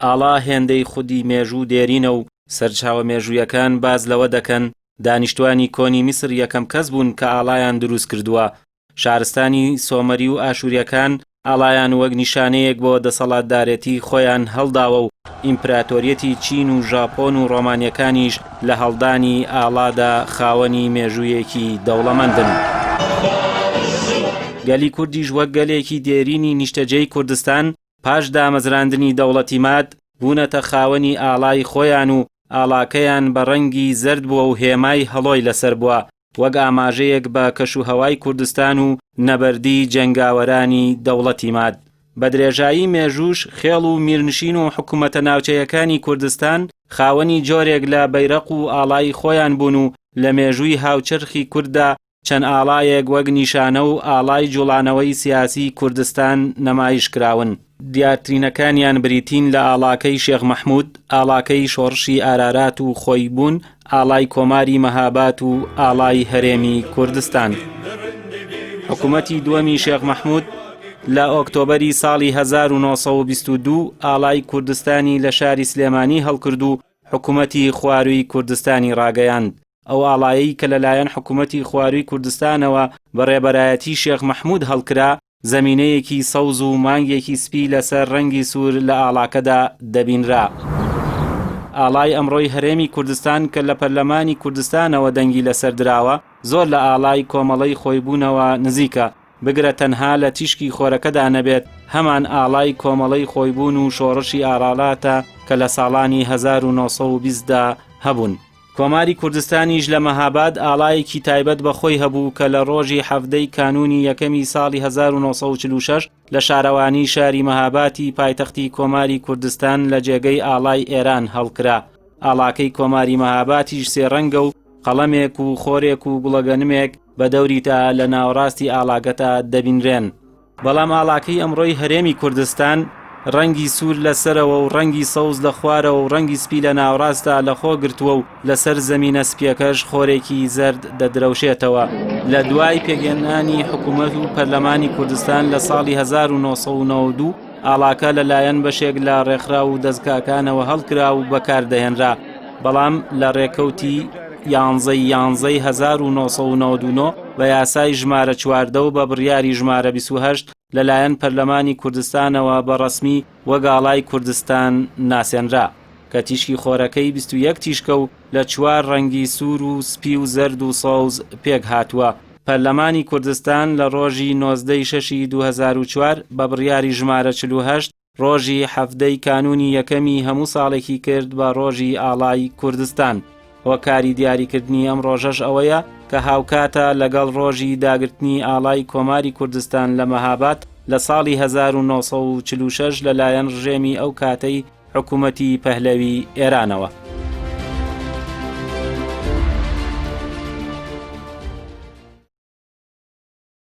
ئاڵا هێندەی خودی مێژوو دێرینە و سەرچاوە مێژوویەکان باز لەوە دەکەن دانیشتوانی کۆنی میسر یەکەم کەس بوون کە ئاڵایان دروست کردووە. شارستانی سۆمەری و ئاشووریەکان ئاڵایان وەک نیشانەیەک بۆ دەسەڵاتدارێتی خۆیان هەڵداوە و ئیمپراتۆریەتی چین و ژاپۆن و ڕۆمانیەکانیش لە هەڵدانی ئاڵادا خاوەنی مێژوویەکی دەوڵەمەندن. گەلی کوردیش وەک گەلێکی دێرینی نیشتەجێی کوردستان پاش دامەزراندنی دەوڵەتی ماد بوونەتە خاوەنی ئاڵای خۆیان و ئاڵاکەیان بە ڕەنگی زەرد بووە و هێمای هەڵۆی لەسەر بووە وەک ئاماژەیەک بە کەشوهەوای کوردستان و نەبەردی جەنگاوەرانی دەوڵەتی ماد. بە درێژایی مێژووش خێڵ و میرنشین و حکوومەتە ناوچەیەکانی کوردستان خاوەنی جۆرێک لە بەیرەق و ئاڵای خۆیان بوون و لە مێژووی هاوچەرخی کووردا چەند ئاڵایەک وەک نیشانە و ئاڵای جوڵانەوەی سیاسی کوردستان نەمایش کراون. دیارترینەکانیان بریتین لە ئاڵاکەی شێخ مەحموود، ئاڵاکەی شۆڕشی ئارارات و خۆی بوون، ئاڵای کۆماری مەهاباد و ئاڵای هەرێمی کوردستان. حکوومەتی دووەمی شێخ مەحموود لە ئۆکتۆبەری ساڵی 1922 ئاڵای کوردستانی لە شاری سلێمانی هەڵکرد و حکوومەتی خواروی کوردستانی ڕاگەیاند. ئەو ئاڵایی کە لەلایەن حکوومەتی خواروی کوردستانەوە بە ڕێبەرایەتی شێخ مەحموود هەڵکرا زەمینەیەکی سەوز و مانگێکی سپی لەسەر ڕەنگی سوور لە ئاڵاکەدا دەبینرا. ئاڵای ئەمڕۆی هەرێمی کوردستان کە لە پەرلەمانی کوردستانەوە دەنگی لەسەر دراوە زۆر لە ئاڵای کۆمەڵەی خۆی بوونەوە نزیکە، بگرە تەنها لە تیشکی خۆرەکەدا نەبێت هەمان ئاڵای کۆمەڵەی خۆی بوون و شۆڕشی ئارالاتە کە لە ساڵانی 1920دا هەبوون. کۆماری کوردستانیش لە مەهاباد ئاڵایەکی تایبەت بە خۆی هەبوو کە لە ڕۆژی هەفتەی کانونی یەکەمی ساڵی 1946 لە شارەوانی شاری مەهاباتی پایتەختی کۆماری کوردستان لە جێگەی ئاڵای ئێران هەڵکرا. ئاڵاکەی کۆماری مەهاباتیش سێ ڕەنگە و قەڵەمێک و خۆرێک و گوڵەگەنمێک بە دەوریتا لە ناوڕاستی ئاڵاکەتا دەبینرێن. بەڵام ئاڵاکەی ئەمڕۆی هەرێمی کوردستان ڕەنگی سوور لەسەرەوە و ڕەنگی سەوز لە خوارەوە و ڕەنگی سپی لە ناوڕاستا لە خۆ گرتووە و لەسەر زەمینە سپیەکەش خۆرێکی زەرد دەدرەوشێتەوە. لە دوای پێگەێنانی حکوومەت و پەرلەمانی کوردستان لە ساڵی 1992 ئاڵاکە لەلایەن بەشێک لە ڕێکخرا و دەستگاکانەوە هەڵکرا و بەکاردەهێنرا، بەڵام لە ڕێکەوتی 11 1999 بە یاسای ژمارە 14 و بە بڕیاری ژمارە 28 لەلایەن پەرلەمانی کوردستانەوە بە ڕەسمی وەک ئاڵای کوردستان ناسێنرا کە تیشکی خۆرەکەی 21 تیشکە و لە 4 ڕەنگی سوور و سپی و زەرد و سەوز پێک هاتووە. پەرلەمانی کوردستان لە ڕۆژی 19 شەشی 2004 بە بڕیاری ژمارە 48 ڕۆژی هەفتەی کانونی یەکەمی هەموو ساڵێکی کرد بە ڕۆژی ئاڵای کوردستان. هۆکاری دیاریکردنی ئەم ڕۆژەش ئەوەیە کە هاوکاتە لەگەڵ ڕۆژی داگرتنی ئاڵای کۆماری کوردستان لە مەهاباد لە ساڵی 1946 لەلایەن ڕژێمی ئەو کاتەی حکوومەتی پەهلەوی ئێرانەوە.